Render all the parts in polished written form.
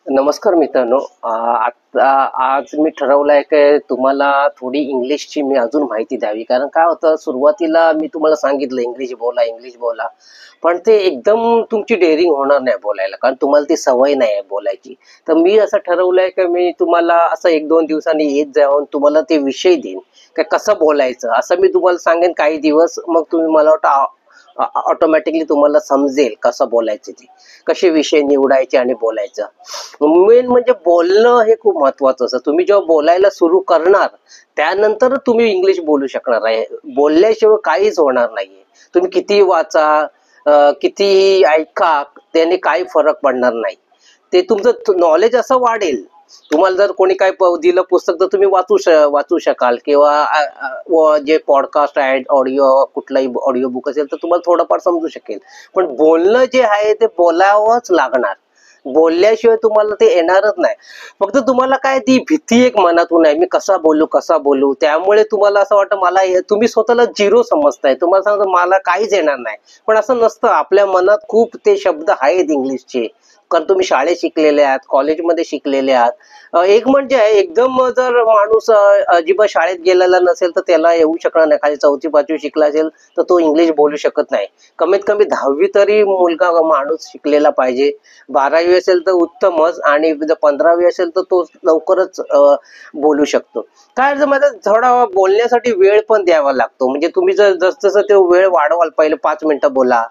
नमस्कार मित्रांनो. आता आज मी ठरवलं आहे की तुम्हाला थोडी इंग्लिशची मी अजून माहिती द्यावी. कारण काय होतं, सुरुवातीला मी तुम्हाला सांगितलं इंग्लिश बोला, इंग्लिश बोला. पण ते एकदम तुमची डेअरिंग होणार नाही बोलायला, कारण तुम्हाला ती सवय नाही आहे बोलायची. तर मी असं ठरवलंय की मी तुम्हाला असं 1-2 दिवसांनी येत जाऊन तुम्हाला ते विषय देईन, की कसं बोलायचं असं मी तुम्हाला सांगेन काही दिवस. मग तुम्ही मला वाटतं ऑटोमॅटिकली तुम्हाला समजेल कसं बोलायचं ते, कसे विषय निवडायचे आणि बोलायचं. मेन म्हणजे बोलणं हे खूप महत्वाचं असतं. तुम्ही जेव्हा बोलायला सुरू करणार त्यानंतर तुम्ही इंग्लिश बोलू शकणार आहे. बोलल्याशिवाय काहीच होणार नाहीये. तुम्ही किती वाचा, किती ऐका, त्याने काही फरक पडणार नाही. ते तुमचं नॉलेज असं वाढेल. तुम्हाला जर कोणी काही दिलं पुस्तक तर तुम्ही वाचू शकाल, किंवा जे पॉडकास्ट आहे, ऑडिओ, कुठलाही ऑडिओ बुक असेल तर तुम्हाला थोडंफार समजू शकेल. पण बोलणं जे आहे ते बोलावंच लागणार. बोलल्याशिवाय तुम्हाला ते येणारच नाही. फक्त तुम्हाला काय ती भीती एक मनातून आहे, मी कसा बोलू, त्यामुळे तुम्हाला असं वाटतं तुम्ही स्वतःला झिरो समजताय. तुम्हाला सांगतो मला काहीच येणार नाही. पण असं नसतं. आपल्या मनात खूप ते शब्द आहेत इंग्लिशचे, कारण तुम्ही शाळेत शिकलेले आहात, कॉलेजमध्ये शिकलेले आहात. एक म्हणजे आहे, एकदम जर माणूस अजिबात शाळेत गेलेला नसेल तर त्याला येऊ शकणार नाही. खाली 4थी-5वी शिकला असेल तर तो इंग्लिश बोलू शकत नाही. कमीत कमी 10वी तरी मुलगा माणूस शिकलेला पाहिजे. 12वी असेल तर उत्तमच, आणि जर 15वी असेल तर तो लवकरच बोलू शकतो. काय जर माझा थोडा बोलण्यासाठी वेळ पण द्यावा लागतो. म्हणजे तुम्ही जर जसं तो वेळ वाढवाल, पहिले 5 मिनिटं बोला,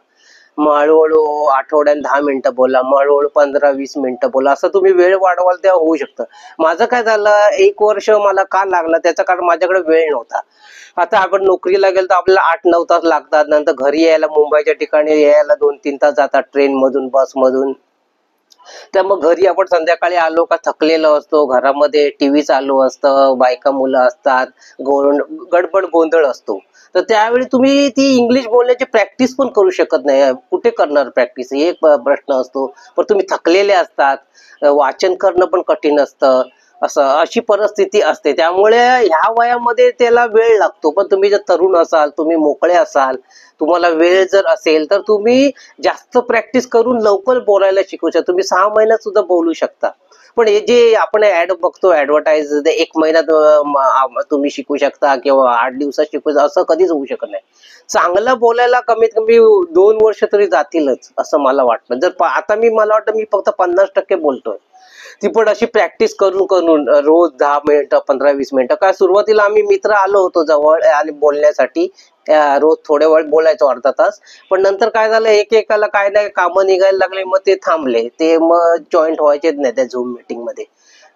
मग हळूहळू आठवड्याला 10 मिनिटं बोला, मग हळूहळू 15-20 मिनिटं बोला, असं तुम्ही वेळ वाढवाल तेव्हा होऊ शकतं. माझं काय झालं, 1 वर्ष मला का लागलं त्याचं कारण माझ्याकडे वेळ नव्हता. आता आपण नोकरीला गेलो तर आपल्याला 8-9 तास लागतात. नंतर घरी यायला, मुंबईच्या ठिकाणी यायला 2-3 तास जातात, ट्रेन मधून, बस मधून. तर मग घरी आपण संध्याकाळी आलो का थकलेलो असतो, घरामध्ये टीव्ही चालू असतं, बायका मुलं असतात, गडबड गोंधळ असतो. तर त्यावेळी तुम्ही ती इंग्लिश बोलण्याची प्रॅक्टिस पण करू शकत नाही. कुठे करणार प्रॅक्टिस, हे एक प्रश्न असतो. पण तुम्ही थकलेले असतात, वाचन करणं पण कठीण असतं, असं अशी परिस्थिती असते. त्यामुळे ह्या वयामध्ये त्याला वेळ लागतो. पण तुम्ही जर तरुण असाल, तुम्ही मोकळे असाल, तुम्हाला वेळ जर असेल तर तुम्ही जास्त प्रॅक्टिस करून लवकर बोलायला शिकू शकता. तुम्ही 6 महिन्यात सुद्धा बोलू शकता. पण हे जे आपण ऍड बघतो, ऍडव्हर्टाईज, 1 महिन्यात तुम्ही शिकू शकता किंवा 8 दिवसात शिकू शकता, असं कधीच होऊ शकत नाही. चांगलं बोलायला कमीत कमी 2 वर्ष तरी जातीलच असं मला वाटतं. आता मला वाटतं मी फक्त 50% बोलतोय. ती पण अशी प्रॅक्टिस करून करून रोज 10 मिनिटं, 15-20 मिनिटं. काय सुरुवातीला आम्ही मित्र आलो होतो जवळ आणि बोलण्यासाठी, रोज थोड्या वेळ बोलायचो, अर्धा तास. पण नंतर काय झालं, एकेकाला काय नाही कामं निघायला लागले, मग ते थांबले. ते मग जॉईंट व्हायचेच नाही त्या झूम मीटिंग मध्ये.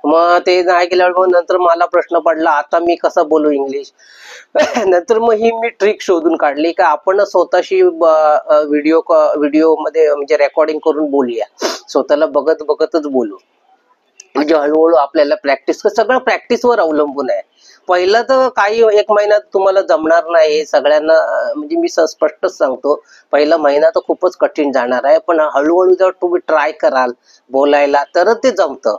मग ते नाही केल्यावर मग नंतर मला प्रश्न पडला, आता मी कसं बोलू इंग्लिश. नंतर मग ही मी ट्रिक शोधून काढली का आपण स्वतःशी व्हिडिओ मध्ये म्हणजे रेकॉर्डिंग करून बोलूया. स्वतःला बघत बघतच बोलू. म्हणजे हळूहळू आपल्याला सगळं प्रॅक्टिसवर अवलंबून आहे. पहिलं तर काही 1 महिन्यात तुम्हाला जमणार नाही, हे सगळ्यांना म्हणजे मी स्पष्टच सांगतो. पहिला महिना तर खूपच कठीण जाणार आहे, पण हळूहळू जर तुम्ही ट्राय कराल बोलायला तरच ते जमतं.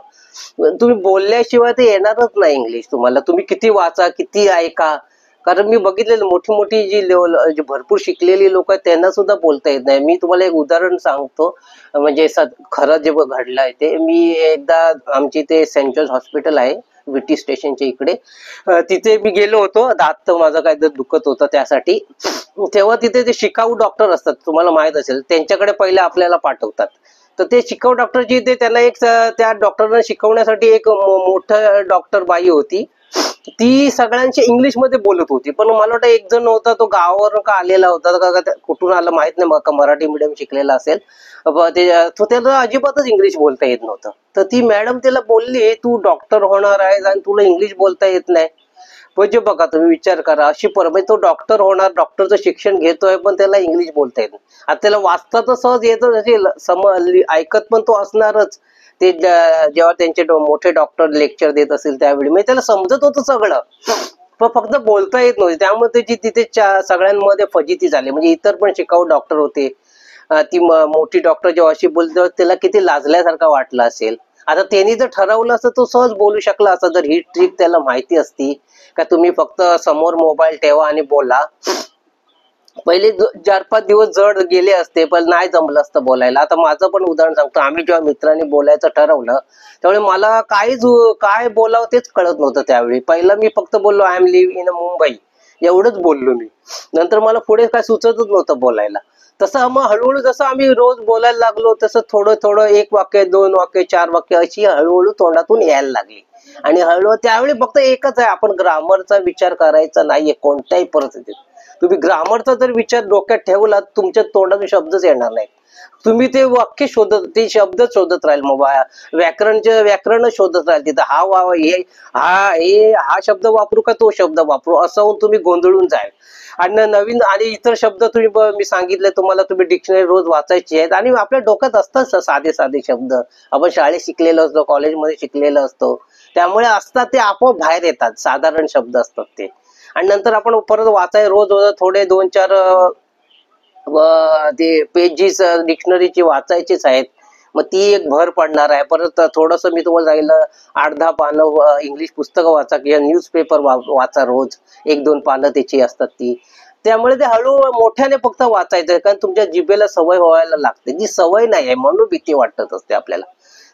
तुम्ही बोलल्याशिवाय ते येणारच नाही इंग्लिश तुम्हाला. तुम्ही किती वाचा, किती ऐका. कारण मी बघितलेलं, मोठी मोठी जी लेवल, जी भरपूर शिकलेली लोक आहेत त्यांना सुद्धा बोलता येत नाही. मी तुम्हाला एक उदाहरण सांगतो, म्हणजे खरं जे घडलंय ते. मी एकदा, आमची ते सेंट जॉर्ज हॉस्पिटल आहे विटी स्टेशनच्या इकडे, तिथे मी गेलो होतो. दात माझं काय दुखत होतं त्यासाठी. तेव्हा तिथे ते शिकाऊ डॉक्टर असतात, तुम्हाला माहित असेल, त्यांच्याकडे पहिले आपल्याला पाठवतात. तर ते शिकाऊ डॉक्टर जी ते त्यांना त्या डॉक्टरना शिकवण्यासाठी एक मोठं डॉक्टर बाई होती. ती सगळ्यांशी इंग्लिश मध्ये बोलत होती. पण मला वाटतं एक जण होता, तो गावावरून का आलेला होता का कुठून आला माहित नाही, मग मराठी मीडियम शिकलेला असेल. तो त्याला अजिबातच इंग्लिश बोलता येत नव्हतं. तर ती मॅडम त्याला बोलली, तू डॉक्टर होणार आहेस आणि तुला इंग्लिश बोलता येत नाही. म्हणजे बघा, तुम्ही विचार करा, अशी म्हणजे तो डॉक्टर होणार, डॉक्टरचं शिक्षण घेतोय, पण त्याला इंग्लिश बोलता येत नाही. आता त्याला वाचता तर सहज येतच असेल, ऐकत पण तो असणारच. ते जेव्हा त्यांचे मोठे डॉक्टर लेक्चर देत असेल त्यावेळी म्हणजे त्याला समजत होतं सगळं, पण फक्त बोलता येत नव्हते. त्यामुळे त्याची तिथे सगळ्यांमध्ये फजिती झाली. म्हणजे इतर पण शिकाऊ डॉक्टर होते. ती मोठी डॉक्टर जेव्हा अशी बोलते त्याला किती लाजल्यासारखं वाटलं असेल. आता त्यांनी जर ठरवलं असतं तो सहज बोलू शकला असता, जर ही ट्रिक त्याला माहिती असती का तुम्ही फक्त समोर मोबाईल ठेवा आणि बोला. पहिले 4-5 दिवस जड गेले असते, पण नाही जमलं असतं बोलायला. आता माझं पण उदाहरण सांगतो. आम्ही जेव्हा मित्रांनी बोलायचं ठरवलं, त्यावेळी मला काय बोलावं तेच कळत नव्हतं त्यावेळी. पहिलं मी फक्त बोललो, I am live in Mumbai, एवढंच बोललो मी. नंतर मला पुढे काय सुचतच नव्हतं बोलायला. तसं मग हळूहळू जसं आम्ही रोज बोलायला लागलो, तसं थोडं थोडं 1 वाक्य, 2 वाक्य, 4 वाक्य अशी हळूहळू तोंडातून यायला लागली. आणि हळूहळू त्यावेळी फक्त एकच आहे, आपण ग्रामरचा विचार करायचा नाहीये कोणत्याही परिस्थितीत. तुम्ही ग्रामरचा जर विचार डोक्यात ठेवला, तुमच्या तोंडातून शब्दच येणार नाही. तुम्ही ते वाक्य शोधत, ते शब्द शोधत राहील. मग व्याकरण शोधत राहील तिथं. हा शब्द वापरू का तो शब्द वापरू, असं होऊन तुम्ही गोंधळून जाईल. आणि नवीन आणि इतर शब्द तुम्ही मी सांगितले तुम्हाला, तुम्ही डिक्शनरी रोज वाचायची आहेत आणि आपल्या डोक्यात असतात साधे साधे शब्द. आपण शाळेत शिकलेलो असतो, कॉलेजमध्ये शिकलेलो असतो, त्यामुळे असतात ते आपोआप बाहेर येतात. साधारण शब्द असतात ते. आणि नंतर आपण परत रोज रोज थोडे 2-4 ते पेजेस डिक्शनरीची वाचायचीच आहेत. मग ती एक भर पडणार आहे. परत थोडस मी तुम्हाला सांगितलं, 8-10 पानं इंग्लिश पुस्तकं वाचा किंवा न्यूजपेपर वाचा रोज. 1-2 पानं त्याची असतात ती. त्यामुळे ते हळूहळू मोठ्याने फक्त वाचायचं, कारण तुमच्या जिभेला सवय व्हायला लागते. जी सवय नाही आहे म्हणून भीती वाटत असते आपल्याला.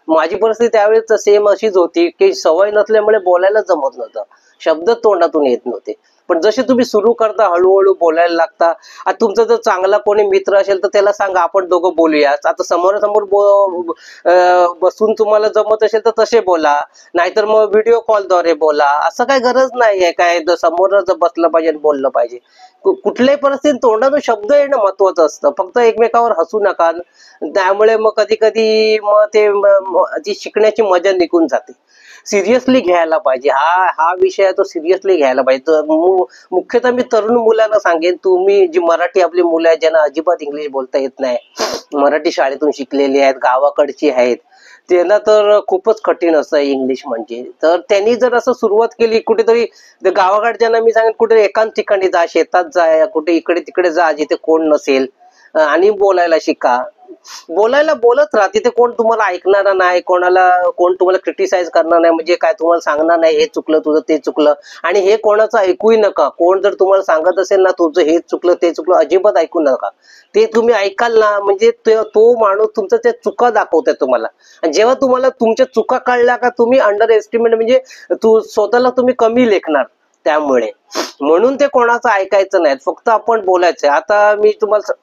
माझी परिस्थिती त्यावेळेस सेम अशीच होती, की सवय नसल्यामुळे बोलायला जमत नव्हतं. शब्द तोंडातून येत नव्हते. पण जसे तुम्ही सुरू करता, हळूहळू बोलायला लागता. आता तुमचा जर चांगला कोणी मित्र असेल तर त्याला सांगा, आपण दोघं बोलूया. आता समोरासमोर बसून तुम्हाला जमत असेल तर तसे बोला, नाहीतर मग व्हिडिओ कॉलद्वारे बोला. असं काही गरज नाहीये काय समोरच बसलं पाहिजे बोललं पाहिजे. कुठल्याही परिस्थितीत तोंडातून शब्द येणं महत्वाचं असतं. फक्त एकमेकावर हसू नका. त्यामुळे मग कधी कधी मग ती शिकण्याची मजा निघून जाते. सिरियसली घ्यायला पाहिजे. हा हा विषय आहे तो सिरियसली घ्यायला पाहिजे. मुख्यतः मी तरुण मुलांना सांगेन, तुम्ही जी मराठी आपली मुलं आहेत, ज्यांना अजिबात इंग्लिश बोलता येत नाही, मराठी शाळेतून शिकलेली आहेत, गावाकडची आहेत, त्यांना तर खूपच कठीण असतं इंग्लिश म्हणजे. तर त्यांनी जर असं सुरुवात केली कुठेतरी, गावाकडच्यांना मी सांगेन कुठे एकाच ठिकाणी जा, शेतात जा, कुठे इकडे तिकडे जा जिथे कोण नसेल, आणि बोलायला शिका. बोलायला बोलत राहा. तिथे कोण तुम्हाला ऐकणार नाही, कोण तुम्हाला क्रिटिसाइज करणार नाही, म्हणजे काय तुम्हाला सांगणार नाही हे चुकलं तुझं, ते चुकलं. आणि हे कोणाचं ऐकूही नका. कोण जर तुम्हाला सांगत असेल ना तुझं हे चुकलं ते चुकलं, अजिबात ऐकू नका. ते तुम्ही ऐकाल ना, म्हणजे तो माणूस तुमच्या त्या चुका दाखवतोय तुम्हाला. आणि जेव्हा तुम्हाला तुमच्या चुका कळल्या का, तुम्ही अंडर एस्टिमेट म्हणजे स्वतःला तुम्ही कमी लेखणार. त्यामुळे म्हणून ते कोणाचं ऐकायचं नाही, फक्त आपण बोलायचंय. आता मी तुम्हाला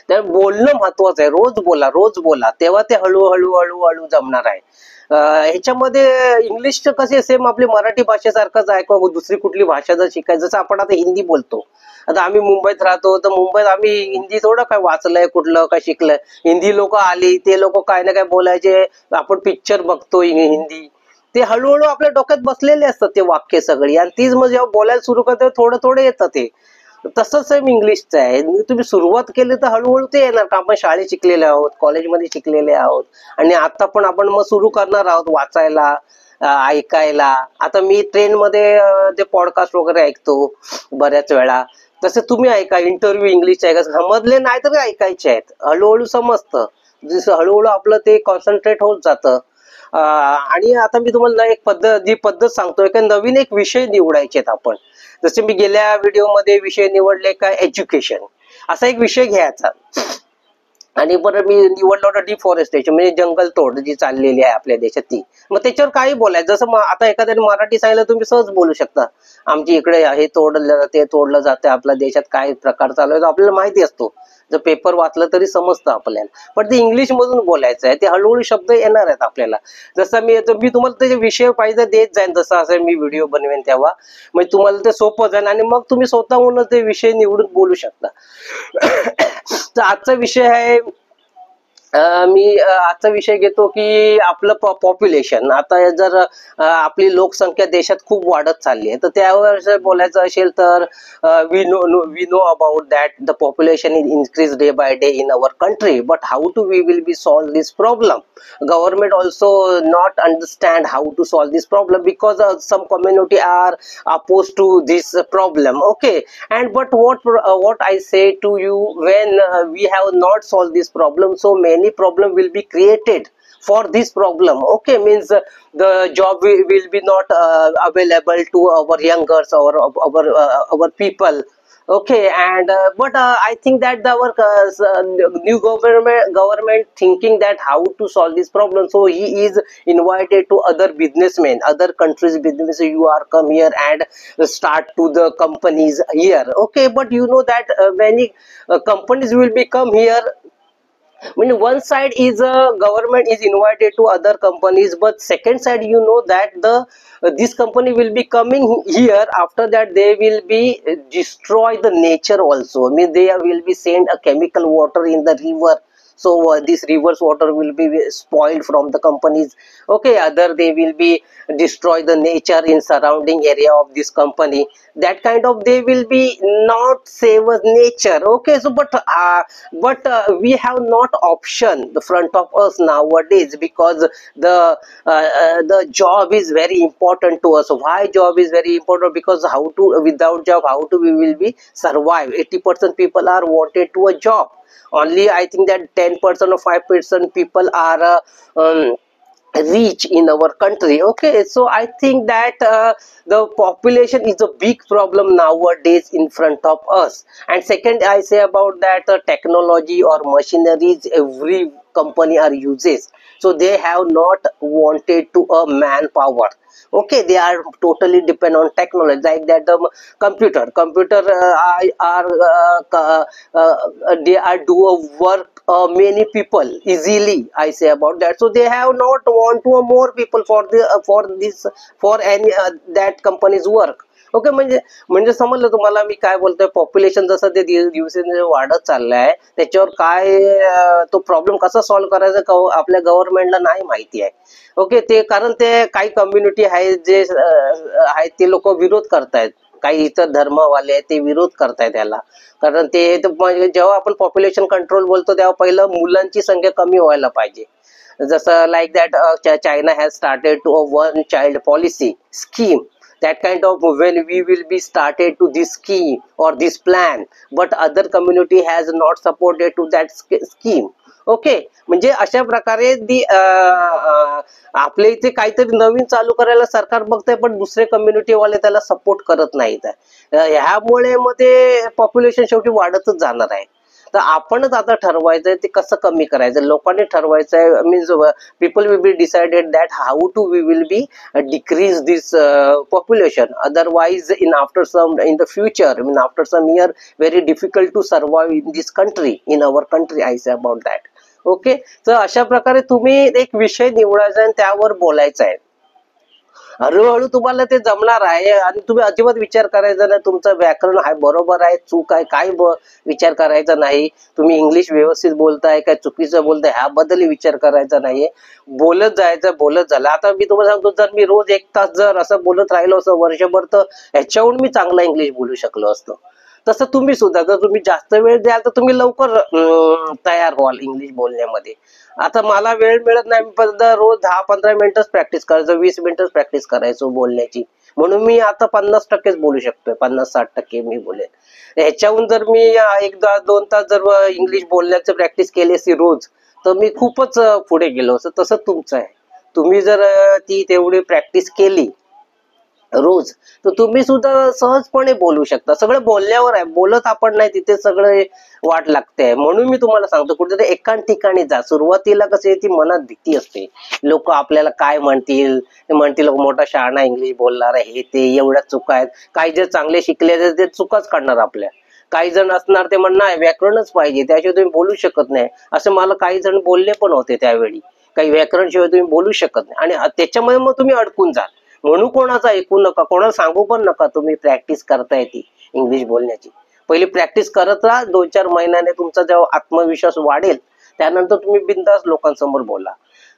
तर बोलणं महत्वाचं आहे. रोज बोला, रोज बोला, तेव्हा ते हळूहळू हळूहळू जमणार आहे. ह्याच्यामध्ये इंग्लिशचं कसे सेम आपली मराठी भाषेसारखंच आहे किंवा दुसरी कुठली भाषा जर शिकायचं, जसं आपण आता हिंदी बोलतो. आता आम्ही मुंबईत राहतो, तर मुंबईत आम्ही हिंदी थोडं काय वाचलंय, कुठलं काय शिकलंय. हिंदी लोक आली, ते लोक काय ना काय बोलायचे. आपण पिक्चर बघतो हिंदी, ते हळूहळू आपल्या डोक्यात बसलेले असतात ते वाक्य सगळी. आणि तीच मग जेव्हा बोलायला सुरू करते थोडं थोडं येतं ते. तसंच सेम इंग्लिशचं आहे. तुम्ही सुरुवात केली तर हळूहळू ते येणार. का आपण शाळेत शिकलेले आहोत, कॉलेजमध्ये शिकलेले आहोत, आणि आता पण आपण मग सुरू करणार आहोत वाचायला, ऐकायला. आता मी ट्रेनमध्ये ते पॉडकास्ट वगैरे ऐकतो बऱ्याच वेळा. तसं तुम्ही ऐका, इंटरव्ह्यू इंग्लिश ऐका. समजले नाही तर ऐकायचे आहेत, हळूहळू समजतं. जसं हळूहळू आपलं ते कॉन्सन्ट्रेट होत जातं. आणि आता मी तुम्हाला जी पद्धत सांगतोय, की नवीन एक विषय निवडायचे आहेत आपण. जसे मी गेल्या व्हिडिओमध्ये विषय निवडले काय, एज्युकेशन असा एक विषय घ्यायचा. आणि बरं मी निवडलं होतं डिफॉरेस्टेशन, म्हणजे जंगलतोड जी चाललेली आहे आपल्या देशात ती. मग त्याच्यावर काही बोलायचं. जसं आता एखाद्याने मराठी सांगितलं, तुम्ही सहज बोलू शकता. आमची इकडे हे तोडलं ते तोडलं जाते, आपल्या देशात काय प्रकार चालू आहे आपल्याला माहिती असतो. जर पेपर वाचलं तरी समजतं आपल्याला. पण ते इंग्लिश मधून बोलायचं आहे, ते हळूहळू शब्द येणार आहेत आपल्याला. जसं मी तुम्हाला त्याचे विषय पाहिजे देत जाईन, जसं असं मी व्हिडिओ बनवेन तेव्हा, म्हणजे तुम्हाला ते सोपं जाईल आणि मग तुम्ही स्वतःहून ते विषय निवडून बोलू शकता. तर आजचा विषय आहे, मी आजचा विषय घेतो की आपलं पॉप्युलेशन. आता जर आपली लोकसंख्या देशात खूप वाढत चालली आहे, तर त्यावर जर बोलायचं असेल तर we know about that the population is increase day by day in our country, but how to we will be solve this problem. Government also not understand how to solve this problem, because some community are opposed to this problem. Okay, and but what I say to you, when we have not solved this problem, so many problem will be created for this problem. Okay, means the job will be not available to our youngers or our people. Okay, and I think that our new government thinking that how to solve this problem. So he is invited to other businessmen, other countries' business. You are come here and start to the companies here. Okay, but you know that many companies will become here. I mean, one side is government is invited to other companies, but second side, you know that the this company will be coming here. After that, they will be destroy the nature also. I mean, they will be send a chemical water in the river. So this river's water will be spoiled from the companies. Okay, other they will be destroy the nature in surrounding area of this company. That kind of they will be not save us nature. Okay, so we have not option the front of us nowadays, because the job is very important to us. Why job is very important? Because how to without job how to we will be survive. 80% people are wanted to a job. Only I think that 10% or 5% people are reach in our country. Okay, so I think that the population is a big problem nowadays in front of us. And second, I say about that technology or machineries every company are uses, so they have not wanted to a manpower. Okay, they are totally depend on technology, like that the computer are they are do a work many people easily, I say about that. So they have not want to more people for the for this for any that company's work. Okay, म्हणजे समजलं तुम्हाला मी काय बोलतोय. Population जसं ते दिवसेंदिवस वाढत चाललंय, त्याच्यावर काय तो प्रॉब्लेम कसा सॉल्व्ह करायचा आपल्या गव्हर्नमेंटला नाही माहिती आहे. ओके, ते कारण ते काही कम्युनिटी आहे जे आहेत ते लोक विरोध करतायत. काही इतर धर्मवाले आहेत ते विरोध करतायत त्याला. कारण ते जेव्हा आपण पॉप्युलेशन कंट्रोल बोलतो तेव्हा पहिलं मुलांची संख्या कमी व्हायला पाहिजे. जसं like that China has started to a one child policy scheme. That kind of when we will be started to this scheme or this plan, but other community has not supported to that scheme. Okay, म्हणजे अशा प्रकारे ती आपल्या इथे काहीतरी नवीन चालू करायला सरकार बघतंय, पण दुसरे कम्युनिटी वाले त्याला सपोर्ट करत नाहीत. ह्यामुळे मग ते पॉप्युलेशन शेवटी वाढतच जाणार आहे. तर आपणच आता ठरवायचंय ते कसं कमी करायचं. लोकांनी ठरवायचंय. Means people will be decided that how to we will be decrease this population. Otherwise in after some in the future, in after some year very difficult to survive in this country, in our country. I say about that. Okay, तर अशा प्रकारे तुम्ही एक विषय निवडायचा आणि त्यावर बोलायचं आहे. हळूहळू तुम्हाला ते जमणार आहे. आणि तुम्ही अजिबात विचार करायचा नाही तुमचं व्याकरण आहे बरोबर आहे चूक आहे काय विचार करायचा नाही. तुम्ही इंग्लिश व्यवस्थित बोलताय काय चुकीचं बोलताय ह्याबद्दल विचार करायचा नाहीये. बोलत जायचं, बोलत झालं. आता मी तुम्हाला सांगतो, जर मी रोज 1 तास जर असं बोलत राहिलो असं वर्षभर, तर ह्याच्याहून मी चांगला इंग्लिश बोलू शकलो असतो. तसं तुम्ही सुद्धा जर तुम्ही जास्त वेळ द्याल तर तुम्ही लवकर तयार व्हाल इंग्लिश बोलण्यामध्ये. आता मला वेळ मिळत नाही, पण रोज 10-15 मिनिटच प्रॅक्टिस करायचं, 20 मिनिटच प्रॅक्टिस करायचो बोलण्याची. म्हणून मी आता 50% बोलू शकतोय, 50-60% मी बोलेन. ह्याच्याहून जर मी 1-2 तास जर इंग्लिश बोलण्याचं प्रॅक्टिस केली असती रोज, तर मी खूपच पुढे गेलो असतो. तसं तुमचं आहे. तुम्ही जर ती तेवढी प्रॅक्टिस केली रोज, तर तुम्ही सुद्धा सहजपणे बोलू शकता. सगळं बोलल्यावर आहे, बोलत आपण नाही तिथे सगळं वाट लागते. म्हणून मी तुम्हाला सांगतो, कुठेतरी एकाच ठिकाणी जा. सुरुवातीला कशी ती मनात भीती असते, लोक आपल्याला काय म्हणतील, ते म्हणतील मोठा शहाणा इंग्लिश बोलणार आहे, हे ते एवढ्या चुका आहेत. काही जे चांगले शिकले ते चुकाच काढणार आपल्या. काही जण असणार ते म्हणणार व्याकरणच पाहिजे, त्याशिवाय तुम्ही बोलू शकत नाही. असं मला काही जण बोलले पण होते त्यावेळी, काही व्याकरण शिवाय तुम्ही बोलू शकत नाही. आणि त्याच्यामुळे मग तुम्ही अडकून जा. म्हणून कोणाचा ऐकू नका, कोणाला सांगू पण नका तुम्ही प्रॅक्टिस करताय ती इंग्लिश बोलण्याची. पहिली प्रॅक्टिस करत राहा. 2-4 महिन्याने तुमचा जेव्हा आत्मविश्वास वाढेल, त्यानंतर तुम्ही बिनधास्त लोकांसमोर बोला.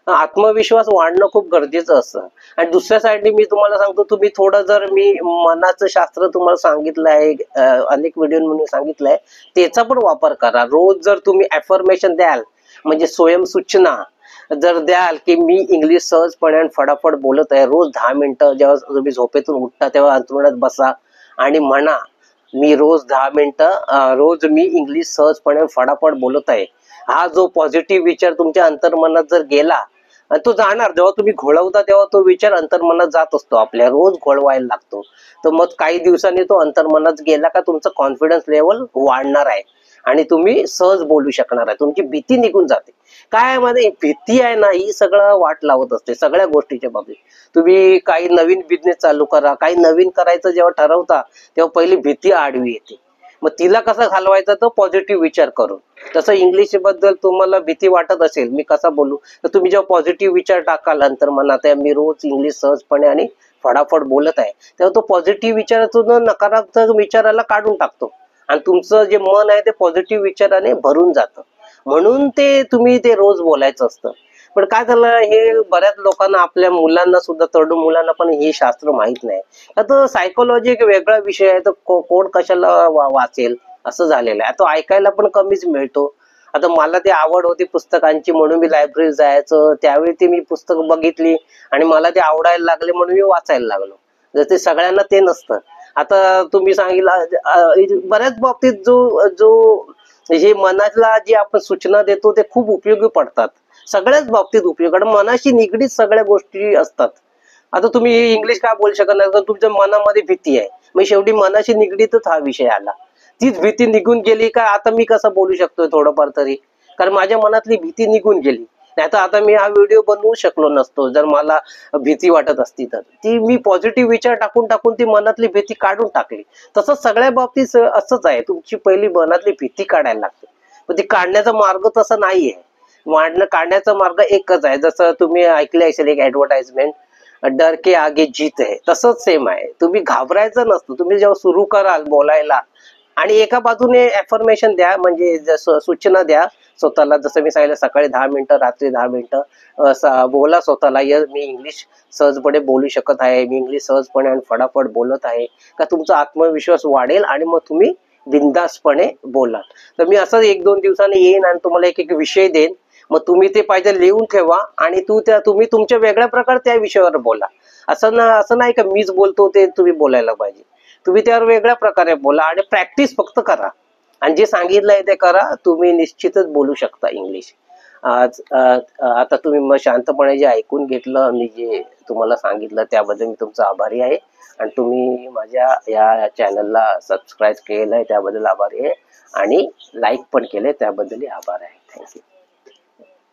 आत्मविश्वास वाढणं खूप गरजेचं असतं. आणि दुसऱ्या साईडने मी तुम्हाला सांगतो, तुम्ही थोडं जर मी मनाचं शास्त्र तुम्हाला सांगितलं आहे, अनेक व्हिडिओमध्ये सांगितलंय, त्याचा पण वापर करा. रोज जर तुम्ही अफर्मेशन द्याल, म्हणजे स्वयंसूचना जर द्याल की मी इंग्लिश सहजपणे आणि फटाफट बोलत आहे, रोज 10 मिनिटं जेव्हा तुम्ही झोपेतून उठता तेव्हा अंथरुणात बसा आणि म्हणा, मी रोज 10 मिनिटं रोज मी इंग्लिश सहजपणे फटाफट बोलत आहे. हा जो पॉझिटिव्ह विचार तुमच्या अंतर्मनात जर गेला, आणि तो जाणार. जेव्हा तुम्ही घोळवता तेव्हा तो विचार अंतर्मनात जात असतो, आपल्या रोज घोळवायला लागतो. तर मग काही दिवसांनी तो अंतर्मनात गेला का तुमचं कॉन्फिडन्स लेवल वाढणार आहे आणि तुम्ही सहज बोलू शकणार आहे, तुमची भीती निघून जाते. काय मध्ये भीती आहे ना, ही सगळं वाट लावत असते सगळ्या गोष्टीच्या बाबतीत. तुम्ही काही नवीन बिझनेस चालू करा, काही नवीन करायचं जेव्हा ठरवता तेव्हा पहिली भीती आडवी येते. मग तिला कसं घालवायचं, तर पॉझिटिव्ह विचार करून. तसं इंग्लिश बद्दल तुम्हाला भीती वाटत असेल, मी कसा बोलू, तर तुम्ही जेव्हा पॉझिटिव्ह विचार टाकाल अंतर्मनात, मी रोज इंग्लिश सहजपणे आणि फटाफट बोलत आहे, तेव्हा तो पॉझिटिव्ह विचारातून नकारात्मक विचाराला काढून टाकतो आणि तुमचं जे मन आहे ते पॉझिटिव्ह विचाराने भरून जातं. म्हणून ते तुम्ही ते रोज बोलायचं असतं. पण काय झालं, हे बऱ्याच लोकांना, आपल्या मुलांना सुद्धा, तरुण मुलांना पण हे शास्त्र माहित नाही. आता सायकोलॉजी एक वेगळा विषय आहे, तर कोण कशाला वाचेल असं झालेलं आहे. तो ऐकायला पण कमीच मिळतो. आता मला ती आवड होती पुस्तकांची म्हणून मी लायब्ररीत जायचं, त्यावेळी ती मी पुस्तक बघितली आणि मला ते आवडायला लागले म्हणून मी वाचायला लागलो. जर ते सगळ्यांना ते नसतं. आता तुम्ही सांगितलं बऱ्याच बाबतीत जो जो हे मनाला जे आपण सूचना देतो ते खूप उपयोगी पडतात. सगळ्याच बाबतीत उपयोग, कारण मनाशी निगडीत सगळ्या गोष्टी असतात. आता तुम्ही इंग्लिश काय बोलू शकत नाही, तर तुमच्या मनामध्ये भीती आहे, मग शेवटी मनाशी निगडीतच हा विषय आला. तीच भीती निघून गेली का आता मी कसं बोलू शकतोय थोडंफार तरी, कारण माझ्या मनातली भीती निघून गेली. नाही तर आता मी हा व्हिडिओ बनवू शकलो नसतो जर मला भीती वाटत असती. तर ती मी पॉझिटिव्ह विचार टाकून टाकून ती मनातली भीती काढून टाकली. तसंच सगळ्या बाबतीत असंच आहे, तुमची पहिली मनातली भीती काढायला लागते. पण ती काढण्याचा मार्ग तसा नाहीये. काढण्याचा मार्ग एकच आहे. जसं तुम्ही ऐकले असेल एक ऍडव्हर्टाइजमेंट, डर के आगे जीत आहे, तसंच सेम आहे. तुम्ही घाबरायचं नसतं. तुम्ही जेव्हा सुरू कराल बोलायला आणि एका बाजूने अफर्मेशन द्या, म्हणजे जसं सूचना द्या स्वतःला, जसं मी सांगितलं सकाळी 10 मिनिटं, रात्री 10 मिनिटं बोला स्वतःला, मी इंग्लिश सहजपणे बोलू शकत आहे, मी इंग्लिश सहजपणे आणि फटाफट बोलत आहे, का तुमचा आत्मविश्वास वाढेल आणि मग तुम्ही बिनधास्तपणे बोलाल. तर मी असंच 1-2 दिवसांनी येईन आणि तुम्हाला एक एक विषय देईन. मग तुम्ही ते पाहिजे लिहून ठेवा आणि तुम्ही तुमच्या वेगळ्या प्रकारे त्या विषयावर बोला. असं नाही का मीच बोलतो ते तुम्ही बोलायला पाहिजे. तुम्ही त्यावर वेगळ्या प्रकारे बोला आणि प्रॅक्टिस फक्त करा आणि जे सांगितलंय ते करा. तुम्ही निश्चितच बोलू शकता इंग्लिश. आता तुम्ही मग शांतपणे जे ऐकून घेतलं, मी जे तुम्हाला सांगितलं त्याबद्दल मी तुमचा आभारी आहे आणि तुम्ही माझ्या या चॅनलला सबस्क्राईब केलंय त्याबद्दल आभारी आहे आणि लाईक पण केले त्याबद्दलही आभार आहे. थँक्यू.